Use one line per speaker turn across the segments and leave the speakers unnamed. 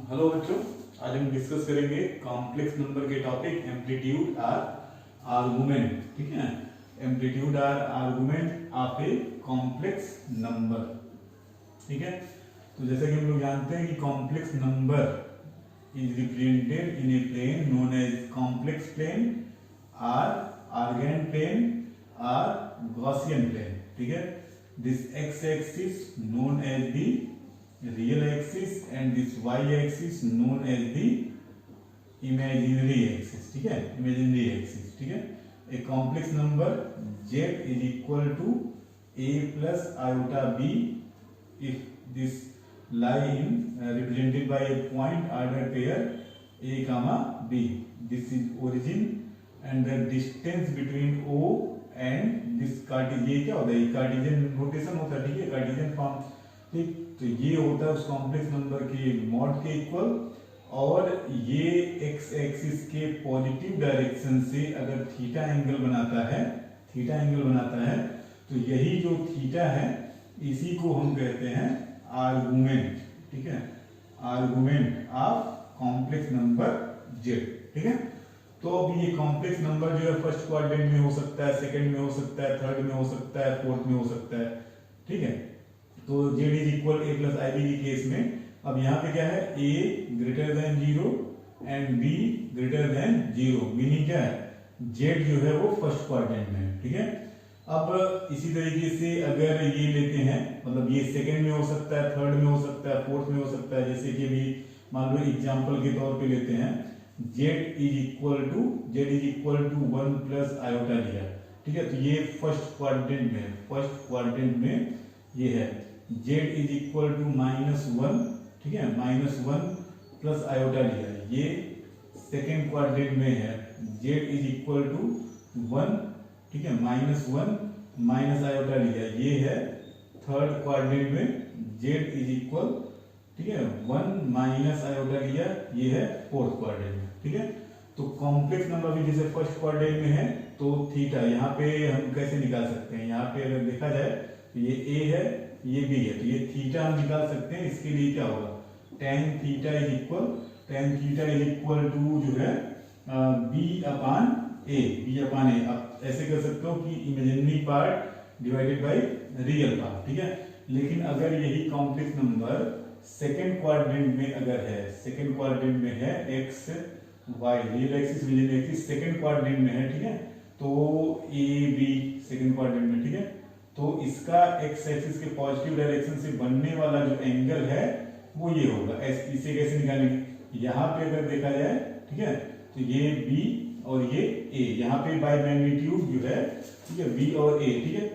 Hello बच्चों, आज हम डिस्कस करेंगे कॉम्प्लेक्स नंबर के टॉपिक एम्पलीट्यूड आर आर्गुमेंट। ठीक है, amplitude or argument of a complex number. ठीक है, तो जैसे कि हम लोग जानते हैं कि complex number is represented in a plane known as complex plane, or Argand plane, or Gaussian plane. ठीक है, this x axis known as the real axis and this y axis known as the imaginary axis। ठीक है, imaginary axis। ठीक है, a complex number z is equal to a plus iota b if this line represented by a point ordered pair a comma b। this is origin and the distance between o and this Cartesian, ये क्या होता है, Cartesian rotation होता है। ठीक है, Cartesian form. ठीक, तो ये होता है उस कॉम्प्लेक्स नंबर के मॉड के इक्वल, और ये एक्स एक्सिस के पॉजिटिव डायरेक्शन से अगर थीटा एंगल बनाता है, तो यही जो थीटा है इसी को हम कहते हैं आर्गुमेंट। ठीक है, argument of complex number Z. ठीक है, तो अब ये कॉम्प्लेक्स नंबर जो है फर्स्ट क्वाड्रेंट में हो सकता है, सेकंड में हो सकता है, थर्ड में हो सकता है, फोर्थ में हो सकता है। ठीक है, तो z is equal a plus i b के केस में अब यहाँ पे क्या है, a greater than 0 and b greater than 0, meaning क्या है, z जो है वो फर्स्ट क्वाड्रेंट में है। ठीक है, अब इसी तरीके से अगर ये लेते हैं, मतलब ये सेकंड में हो सकता है, थर्ड में हो सकता है, फोर्थ में हो सकता है। जैसे कि अभी मान लो एग्जांपल के तौर पे लेते हैं, z is equal to 1 plus iota लिया। ठीक है, तो ये फर्स्ट क्वाड्रेंट में ये है z इज इक्वल टू -1। ठीक है, -1 प्लस आयोटा लिया, ये सेकेंड क्वाड्रेंट में है, z इज इक्वल टू 1। ठीक है, -1 माइनस आयोटा लिया, ये है थर्ड क्वाड्रेंट में, z इज इक्वल, ठीक है, 1 माइनस आयोटा लिया, ये है फोर्थ क्वाड्रेंट में। ठीक है, तो कॉम्प्लेक्स नंबर भी जैसे फर्स्ट क्वाड्रेंट में है, तो थीटा यहाँ पे हम कैसे निकाल सकते हैं, यहाँ पे अगर देखा जाए तो ये a है, ये b है, तो ये थीटा हम निकाल सकते हैं। इसके लिए क्या होगा, tan theta is equal to जो है b अपान a। आप ऐसे कर सकते हो कि imaginary part divided by real part. ठीक है, लेकिन अगर यही कॉम्प्लेक्स नंबर सेकंड क्वाड्रेंट में अगर है, सेकंड क्वाड्रेंट में है x y, real axis imaginary axis second quadrant में है। ठीक है, तो a b सेकंड क्वाड्रेंट में। ठीक है, तो इसका एक्स एक्सिस के पॉजिटिव डायरेक्शन से बनने वाला जो एंगल है वो ये होगा। इसे कैसे निकालेंगे, यहाँ पे अगर देखा जाए, ठीक है, तो ये b और ये a, यहाँ पे बाय मैग्नीट्यूड जो है, ठीक है, b और a। ठीक है,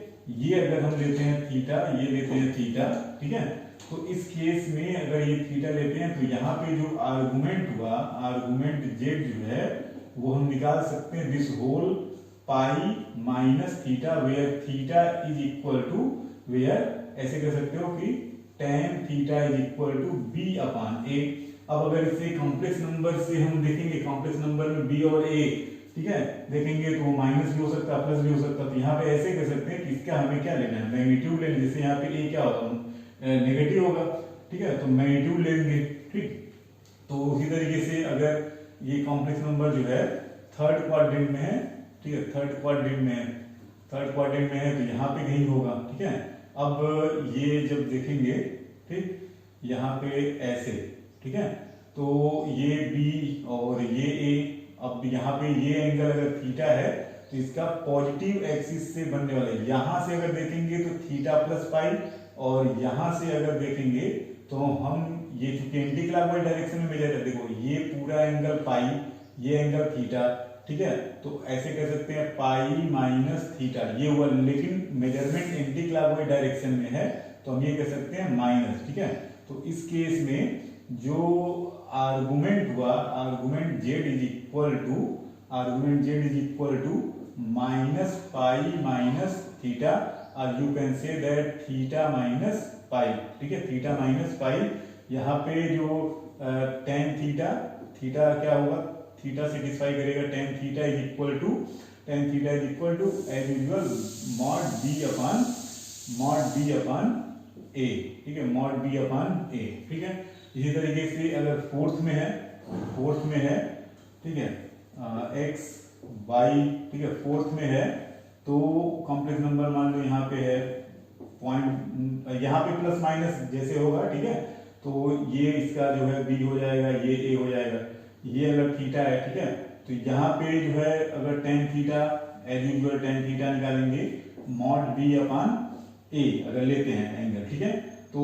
ये अगर हम लेते हैं थीटा, ये लेते हैं थीटा। ठीक है, तो इस केस में अगर ये थीटा लेते हैं तो यहाँ पे जो आर्गुमेंट हुआ, आर्गुमेंट z जो है वो हम निकाल सकते हैं this whole pi minus theta, where theta is equal to, where ऐसे कर सकते हो कि tan theta is equal to b upon a। अब अगर इसे कॉम्प्लेक्स नंबर से हम देखेंगे, कॉम्प्लेक्स नंबर में b और a, ठीक है, देखेंगे तो माइनस भी हो सकता है, प्लस भी हो सकता है। तो यहाँ पे ऐसे कर सकते हैं कि इसका हमें क्या लेना है, मैग्नीट्यूड लेना। जैसे यहाँ पे a क्या होगा, नेगेटिव होगा। ठीक है, तो मैग्नीट्यूड लेंगे। ठीक, तो उसी तरीके से अगर ये कॉम्प्लेक्स नंबर जो है थर्ड क्वाड्रेंट में है, ठीक है, थर्ड क्वाड्रेंट में है, तो यहाँ पे कहीं होगा। ठीक है, अब ये जब देखेंगे, ठीक, यहाँ पे ऐसे, ठीक है, तो ये b और ये a, अब यहाँ पे ये एंगल अगर थीटा है तो इसका पॉजिटिव एक्सिस से बनने वाला है। यहाँ से अगर देखेंगे तो थीटा प्लस पाई, और यहाँ से अगर देखेंगे तो हम ये चूंकि एंटी क्लॉकवाइज डायरेक्शन में मेजर है, देखो ये पूरा एंगल पाई, ये एंगल थीटा। ठीक है, तो ऐसे कह सकते हैं पाई माइनस थीटा, ये हुआ, लेकिन मेजरमेंट एंटी क्लॉकवाइज डायरेक्शन में है तो हम ये कह सकते हैं माइनस। ठीक है, तो इस केस में जो आर्गुमेंट हुआ, argument z is equal to minus pi minus theta, और you can say that theta minus pi. ठीक है, थीटा माइनस पाई, यहाँ पे जो tan थीटा क्या होगा, थीटा सेटिस्फाई करेगा, tan theta is equal to as usual mod b upon a। ठीक है, मॉड b अपान a। ठीक है, इसी तरीके से अगर फोर्थ में है, ठीक है, एक्स वाई, ठीक है, फोर्थ में है तो कॉम्प्लेक्स नंबर मान लो यहाँ पे है पॉइंट, यहाँ पे प्लस माइनस जैसे होगा, ठीक है, तो ये इसका जो है बी हो जाएगा, ये ए हो जाएगा। ये अगर थीटा है, ठीक है, तो यहाँ पे जो है अगर tan theta as usual tan theta निकालेंगे मॉड बी अपॉन ए अगर लेते हैं एंगल, ठीक है, तो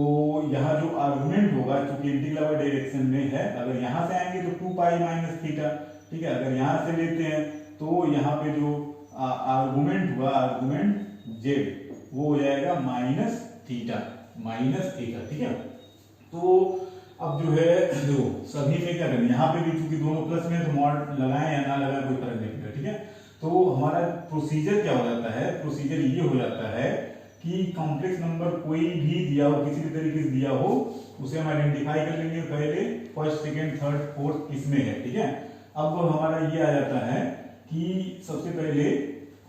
यहाँ जो आर्गुमेंट होगा क्योंकि इंटीग्रल डायरेक्शन में है, अगर यहाँ से आएंगे तो 2 पाई माइनस थीटा, ठीक है, अगर यहाँ से लेते हैं तो यहाँ पे जो आर्गुमेंट हुआ, आर्गुमेंट जेड, वो हो जाएगा माइनस थीटा, ठीक है। तो अब जो है देखो सभी में क्या करें, यहाँ पे भी चूंकि दोनों प्लस में तो मॉड लगाएं या ना लगाएं कोई फर्क नहीं पड़ेगा, ठीक है। तो हमारा प्रोसीजर क्या हो जाता है, प्रोसीजर ये हो जाता है कि कॉम्प्लेक्स नंबर कोई भी दिया हो, किसी भी तरीके से दिया हो, उसे हम आइडेंटिफाई कर लेंगे पहले फर्स्ट सेकंड थर्ड फोर्थ किसमें है, ठीक है। अब हमारा ये आ जाता है कि सबसे पहले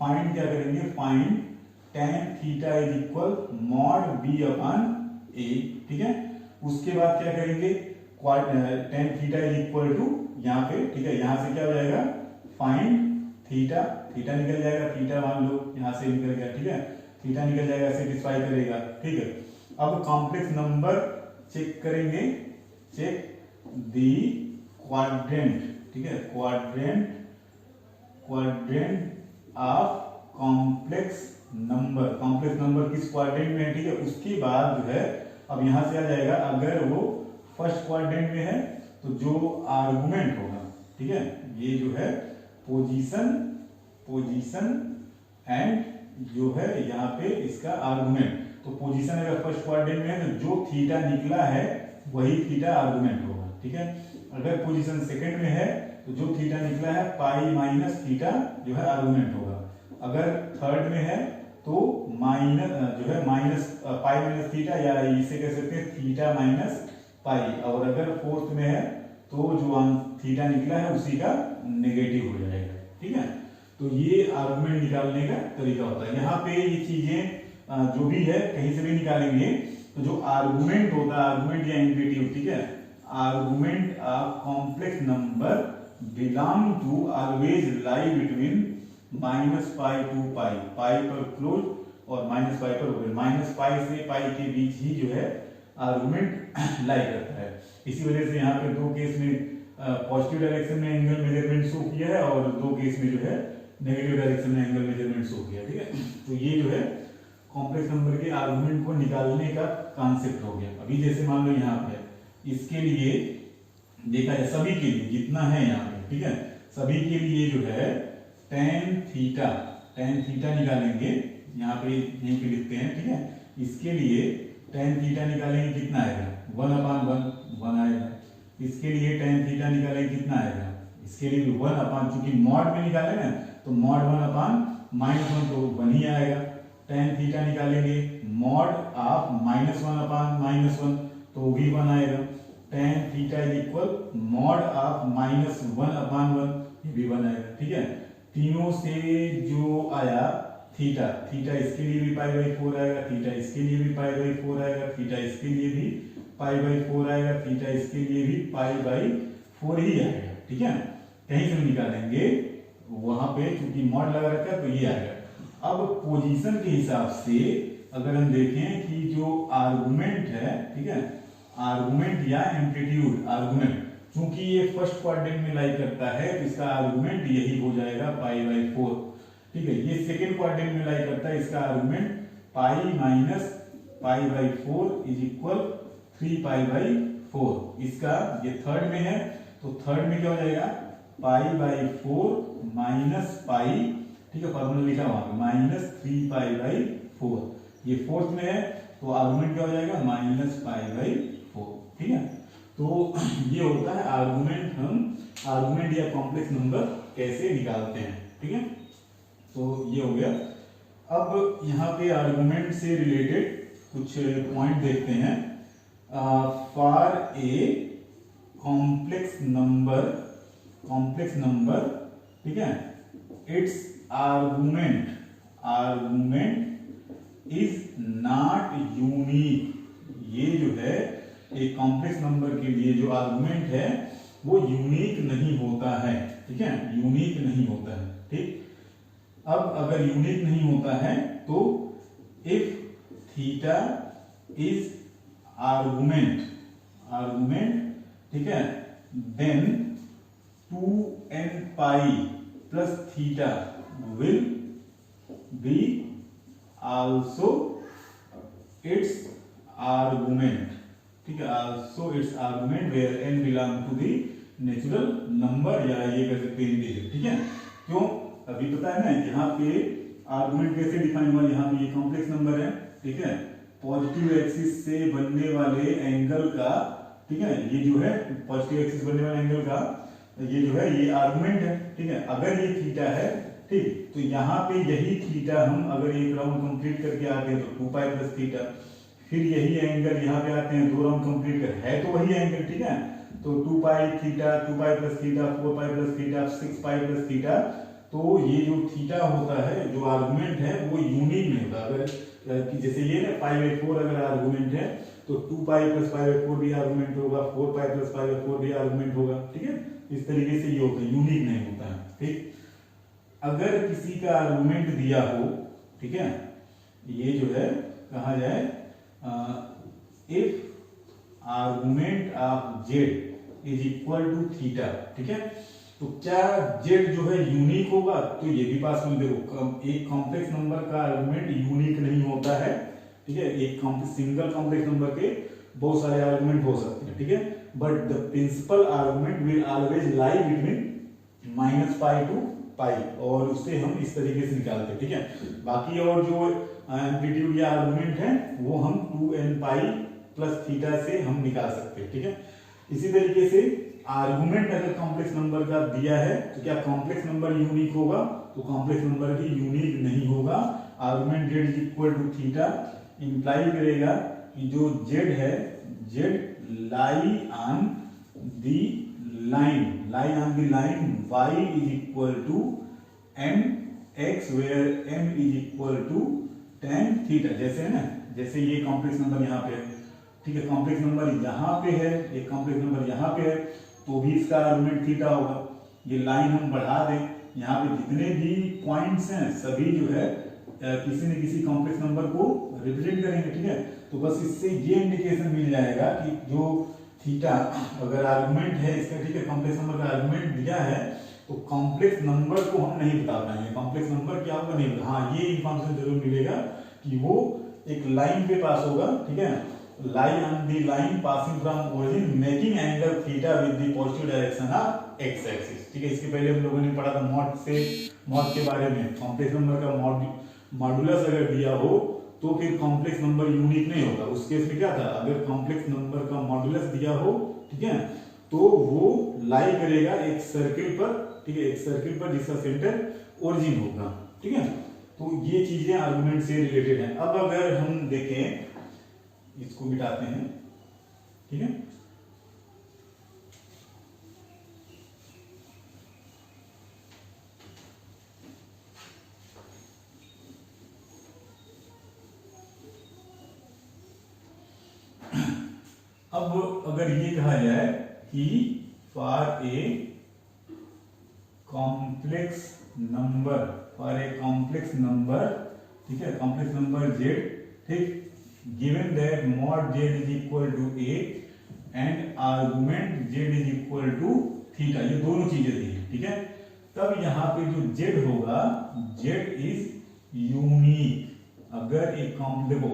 फाइंड क्या करेंगे, find tan theta is equal mod B upon A, ठीक है। उसके बाद क्या करेंगे, tan theta is equal to यहाँ पे, ठीक है, यहाँ से क्या हो जाएगा फाइंड थीटा, थीटा निकल जाएगा, थीटा मान लो यहाँ से निकल गया, ठीक है, थीटा निकल जाएगा, सेटिस्फाई करेगा, ठीक है। अब कॉम्प्लेक्स नंबर चेक करेंगे, चेक दी क्वाड्रेंट, ठीक है, क्वाड्रेंट ऑफ कॉम्प्लेक्स नंबर किस क्वाड्रेंट में है, ठीक है। उसके बाद जो है अब यहां से आ जाएगा, अगर वो फर्स्ट क्वाड्रेंट में है तो जो आर्गुमेंट होगा, ठीक है, ये जो है पोजीशन एंड जो है यहाँ पे इसका आर्गुमेंट, तो पोजीशन अगर फर्स्ट क्वाड्रेंट में है तो जो थीटा निकला है वही थीटा आर्गुमेंट होगा, ठीक है। अगर पोजीशन सेकंड में है तो जो थीटा निकला है पाई माइनस थीटा जो है आर्गुमेंट होगा। अगर थर्ड में है तो माइनस जो है माइनस पाई माइनस थीटा, या इसे कह सकते हैं थीटा माइनस पाई। और अगर फोर्थ में है तो जो थीटा निकला है उसी का नेगेटिव हो जाएगा, ठीक है। तो ये आर्गुमेंट निकालने का तरीका होता है। यहाँ पे ये चीजें जो भी है कहीं से भी निकालेंगे तो जो आर्गुमेंट होता है, आर्गुमेंट या एम्प्लीट्यूड, ठीक है, argument of complex number belong to always lie between minus pi to pi, pi पर क्लोज और माइनस पाई पर ओपन, माइनस पाई से पाई के बीच ही जो है आर्गुमेंट लाई करता है। इसी वजह से यहाँ पे दो केस में पॉजिटिव डायरेक्शन में एंगल मेजरमेंट शो किया है और दो केस में जो है नेगेटिव डायरेक्शन में एंगल मेजरमेंट शो किया, ठीक है। तो ये जो है कॉम्प्लेक्स नंबर के आर्गुमेंट को निकालने का कॉन्सेप्ट हो गया। अभी जैसे मान लो यहाँ पे इसके लिए देखा है, सभी के लिए जितना है यहाँ पे, ठीक है, सभी के लिए जो है tan थीटा निकालेंगे, यहाँ पे यहीं पे लिखते हैं, ठीक है। इसके लिए tan थीटा निकालेंगे कितना आएगा, 1/1 आएगा। इसके लिए tan थीटा निकालेंगे कितना आएगा, इसके लिए भी 1/, चूंकि मॉड में निकाले ना तो मॉड 1/-1 तो 1 ही आएगा। tan थीटा निकालेंगे मॉड ऑफ -1/-1 तो भी 1 आएगा। tan theta is equal mod of -1/1 ये भी 1 आएगा, ठीक है। तीनों से जो आया थीटा इसके लिए भी π/4 आएगा, थीटा इसके लिए भी π/4 आएगा, थीटा इसके लिए भी π/4 आएगा, थीटा इसके लिए भी π/4 ही आएगा, ठीक है। कहीं से निकालेंगे वहां पे क्योंकि मॉड लगा रखा है तो ये आएगा। अब पोजीशन के हिसाब से अगर हम देखें कि जो आर्गुमेंट है, ठीक है, आर्गुमेंट या एम्पलीट्यूड, आर्गुमेंट चूंकि ये फर्स्ट क्वाड्रेंट में लाई करता है तो इसका आर्गुमेंट यही हो जाएगा π/4, ठीक है। ये सेकेंड क्वाड्रेंट में लाई करता है, इसका argument pi minus π/4 is equal 3π/4। इसका ये थर्ड में है तो थर्ड में क्या हो जाएगा π/4 माइनस पाई, ठीक है, फॉर्मूला लिखा वहां पे -3π/4। ये फोर्थ में है तो आर्गुमेंट क्या हो जाएगा -π/4, ठीक है। तो ये होता है आर्गुमेंट, हम आर्गुमेंट या कॉम्प्लेक्स नंबर कैसे निकालते हैं, ठीक है। तो ये हो गया। अब यहाँ पे आर्गुमेंट से रिलेटेड कुछ पॉइंट देखते हैं। फॉर ए कॉम्प्लेक्स नंबर, ठीक है, it's argument is not unique. ये जो है एक कॉम्प्लेक्स नंबर के लिए जो आर्गुमेंट है वो यूनिक नहीं होता है, ठीक है, यूनिक नहीं होता है। ठीक, अब अगर यूनिक नहीं होता है तो इफ थीटा इज आर्गुमेंट, ठीक है, then 2n pi plus theta will be also its argument, ठीक है, also its argument where n belong to the natural number, या ये कह सकते हैं इंटीजर। ठीक है, क्यों, अभी पता है ना यहाँ पे आर्गुमेंट कैसे डिफाइन हुआ, यहाँ पे ये कॉम्प्लेक्स नंबर है, ठीक है, पॉजिटिव एक्सिस से बनने वाले एंगल का, ठीक है, ये जो है पॉजिटिव एक्सिस बनने वाले एंगल का ये जो है ये आर्गुमेंट है। ठीक है, अगर ये थीटा है, ठीक, तो यहाँ पे यही थीटा हम अगर एक राउंड कंप्लीट करके आते हैं तो 2 पाई प्लस थीटा, फिर यही एंगल यहाँ पे आते हैं 2 राउंड कंप्लीट कर, है तो वही एंगल, ठीक है, तो 2 pi theta, 2 pi plus theta, 4 pi plus theta, 6 pi plus theta, तो ये जो थीटा होता है जो आर्गुमेंट है वो यूनिक नहीं होता। अगर कि जैसे ये ना π/4 अगर आर्गुमेंट है तो 2 पाई प्लस π/4 भी आर्गुमेंट होगा, 4 पाई प्लस π/4 भी आर्गुमेंट होगा, ठीक है, इस तरीके से ये होता है, यूनिक नहीं होता है। ठीक, अगर किसी का आर्गुमेंट दिया हो, ठीक है, ये जो है कहा जाए if argument of z is equal to theta, ठीक है, तो क्या जेड जो है यूनिक होगा, तो ये भी पास में देखो एक कॉम्प्लेक्स नंबर का आर्गुमेंट यूनिक नहीं होता है, ठीक है, एक सिंगल कॉम्प्लेक्स नंबर के बहुत सारे आर्गुमेंट हो सकते हैं, ठीक है, but the principal argument will always lie between -π to pi, और उससे हम इस तरीके से निकालते हैं, ठीक है। बाकी और जो एम्पलीट्यूड या आर्गुमेंट है वो हम 2n पाई प्लस थीटा से हम निकाल सकते हैं, ठीक है। इसी तरीके से आर्गुमेंट अगर कॉम्प्लेक्स नंबर का दिया है तो क्या कॉम्प्लेक्स नंबर यूनिक होगा, तो कॉम्प्लेक्स नंबर भी यूनिक नहीं होगा। Argument z is equal to theta imply करेगा कि जो z है, z lie on the line y is equal to mx where m is equal to tan theta, जैसे है ना, जैसे ये कॉम्प्लेक्स नंबर यहाँ पे है, ठीक है, कॉम्प्लेक्स नंबर यहाँ पे है, एक कॉम्प्लेक्स नंबर यहाँ पे है, तो भी इसका आर्गुमेंट थीटा होगा। ये लाइन हम बढ़ा दें, यहाँ पे जितने भी पॉइंट्स हैं सभी जो है किसी न किसी कॉम्प्लेक्स नंबर को रिप्रेजेंट करेंगे, ठीक है, तो बस इससे ये इंडिकेशन मिल जाएगा कि जो थीटा अगर आर्गुमेंट है इसका, ठीक है, कॉम्प्लेक्स नंबर का आर्गुमेंट दिया है तो कॉम्प्लेक्स नंबर को हम नहीं बता पाएंगे, कॉम्प्लेक्स नंबर क्या होगा नहीं, हाँ ये इंफॉर्मेशन जरूर मिलेगा कि वो एक लाइन पे पास होगा, ठीक है, लाई on the line passing from origin making angle theta with the positive direction of x axis, ठीक है। इसके पहले हम लोगों ने पढ़ा था मॉड के बारे में, कॉम्प्लेक्स नंबर का मॉडुलस अगर दिया हो तो फिर कॉम्प्लेक्स नंबर यूनिक नहीं होगा। उस केस में क्या था, अगर कॉम्प्लेक्स नंबर का मॉडुलस दिया हो, ठीक है, तो वो लाई करेगा एक सर्किल पर, ठीक है, एक सर्किल पर जिसका सेंटर ओरिजिन होगा, ठीक है। तो ये चीजें आर्गुमेंट से रिलेटेड हैं। अब अगर हम देखें, इसको मिटाते हैं, ठीक है, अब अगर ये कहा जाए कि फॉर ए कॉम्प्लेक्स नंबर, ठीक है, कॉम्प्लेक्स नंबर z, ठीक, given that mod z is equal to a and argument z is equal to theta, ये दोनों चीजें दी है, ठीक है, तब यहाँ पे जो z होगा, z इज यूनिक। अगर एक देखो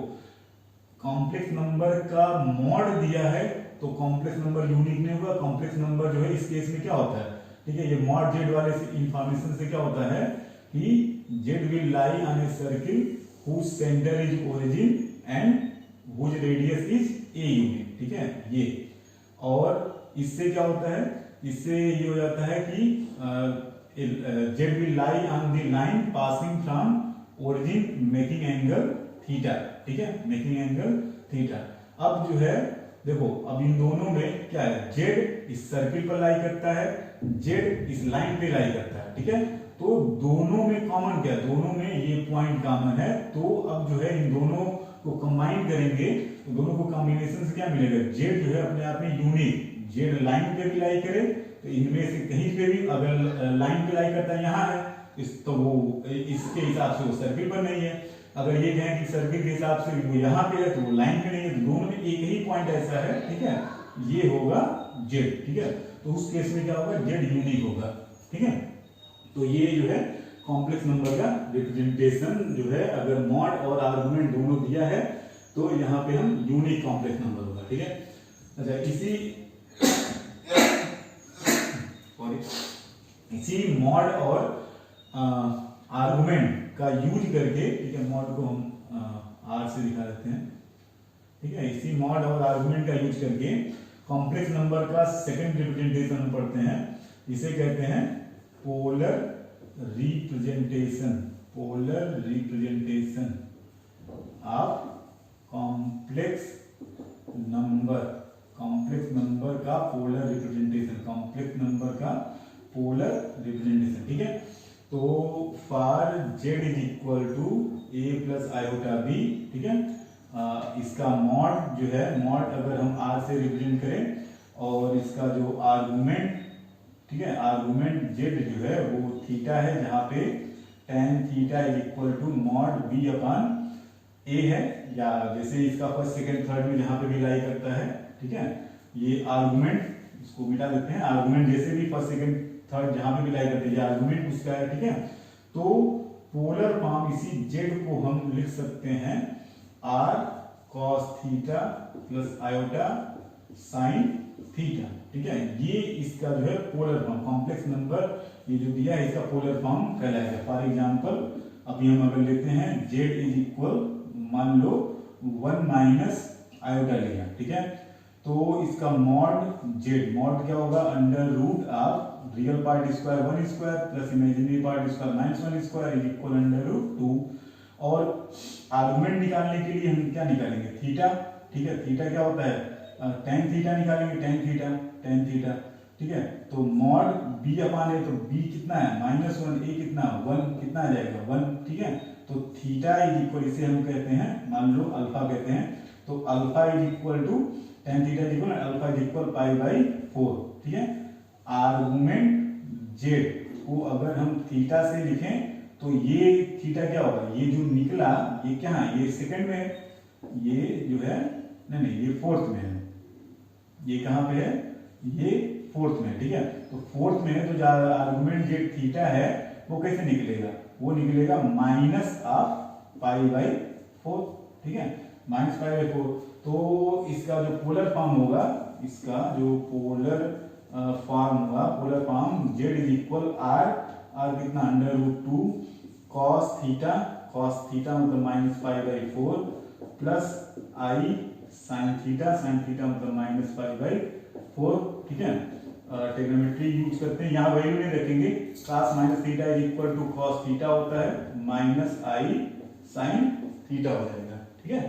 कॉम्प्लेक्स नंबर का मॉड दिया है तो कॉम्प्लेक्स नंबर यूनिक नहीं होगा, कॉम्प्लेक्स नंबर जो है इस केस में क्या होता है, ठीक है, ये मॉड z वाले से इंफॉर्मेशन से क्या होता है कि z will lie on a circle whose center is origin and whose radius is a unit, ठीक है, ये, और इससे क्या होता है, इससे ये हो जाता है कि z will lie on the line passing from origin making angle theta, ठीक है, मेकिंग एंगल थीटा। अब जो है देखो, अब इन दोनों में क्या है, z इस सर्किल पर लाई करता है, z इस लाइन पे लाई करता है, ठीक है, तो दोनों में कॉमन क्या है, दोनों में ये पॉइंट कॉमन है, तो अब जो है इन दोनों को कंबाइन करेंगे तो दोनों को कॉम्बिनेशन से क्या मिलेगा, जेड जो है अपने आप में यूनिक, जेड लाइन पे भी लाई करे तो इनमें से कहीं पे भी अगर लाइन पे लाई करता है यहाँ है तो वो इसके हिसाब से वो सर्किल पर नहीं है। अगर ये कहें कि सर्किल के हिसाब से वो यहाँ पे है तो वो लाइन पे नहीं है, तो दोनों में एक ही पॉइंट ऐसा है, ठीक है, ये होगा जेड, ठीक है। तो उस केस में क्या होगा, जेड यूनिक होगा, ठीक है। तो ये जो है कॉम्प्लेक्स नंबर का रिप्रेजेंटेशन जो है, अगर मॉड और आर्गुमेंट दोनों दिया है तो यहाँ पे हम यूनिक कॉम्प्लेक्स नंबर होगा, ठीक है। अच्छा, इसी मॉड और आर्गुमेंट का यूज करके, ठीक है, मॉड को हम आर से दिखा देते हैं, ठीक है। इसी मॉड और आर्गुमेंट का यूज करके कॉम्प्लेक्स नंबर का सेकंड रिप्रेजेंटेशन हम पढ़ते हैं, इसे कहते हैं polar representation, polar representation of complex number, complex number का पोलर रिप्रेजेंटेशन, कॉम्प्लेक्स नंबर का पोलर रिप्रेजेंटेशन, ठीक है। तो for z is equal to a plus iota b, ठीक है, इसका मॉड जो है, मॉड अगर हम r से रिप्रेजेंट करें और इसका जो आर्गुमेंट, ठीक है, आर्गुमेंट z जो है वो थीटा है, जहां पे tan theta is equal to mod b upon a है, या जैसे इसका फर्स्ट सेकंड थर्ड में जहां पे भी लाई करता है, ठीक है। ये आर्गुमेंट, इसको मिटा देते हैं, आर्गुमेंट जैसे भी फर्स्ट सेकंड थर्ड जहां पे भी लाई करते हैं, ये आर्गुमेंट उसका है, ठीक है। तो पोलर फॉर्म इसी z को हम लिख सकते हैं r cos theta plus iota sin theta, ठीक है। ये इसका जो है पोलर फॉर्म, कॉम्प्लेक्स नंबर ये जो दिया है इसका पोलर फॉर्म कहलाएगा। फॉर एग्जांपल अभी हम अगर लेते हैं z इज इक्वल, मान लो 1 माइनस आयोटा लिया, ठीक है, तो इसका मॉड z, मॉड क्या होगा, under root of real part square 1 square plus imaginary part square minus 1 square is equal under root 2। और आर्गुमेंट निकालने के लिए हम क्या निकालेंगे, थीटा, ठीक है। थीटा क्या होता है, tan थीटा निकालेंगे, tan थीटा, tan थीटा, ठीक है। तो मॉड b अपॉन a, तो b कितना है -1, a कितना 1, कितना आ जाएगा 1, ठीक है। तो थीटा इज इक्वल, इसे हम कहते हैं, मान लो अल्फा कहते हैं, तो alpha is equal to tan theta is equal alpha is equal π/4, ठीक है। आर्गुमेंट z को अगर हम थीटा से लिखें तो ये थीटा क्या होगा, ये जो निकला ये क्या है, ये सेकंड में है, ये जो है नहीं ये फोर्थ में है, ये कहां पे है, ये फोर्थ में, ठीक है। तो फोर्थ में है, तो जो आर्गुमेंट z थीटा है वो कैसे निकलेगा, वो निकलेगा माइनस ऑफ π/4, ठीक है, माइनस π/4। तो इसका जो पोलर फॉर्म होगा, इसका जो पोलर फॉर्म होगा, polar form z is equal r कितना under root 2 cos theta, cos theta मतलब -π/4 plus i sin theta, sin theta मतलब -π/4, ठीक है। ट्रिग्नोमेट्री यूज करते हैं, यहाँ वैल्यू नहीं रखेंगे, cos minus theta is equal to cos theta होता है माइनस i sin थीटा हो जाएगा, ठीक है।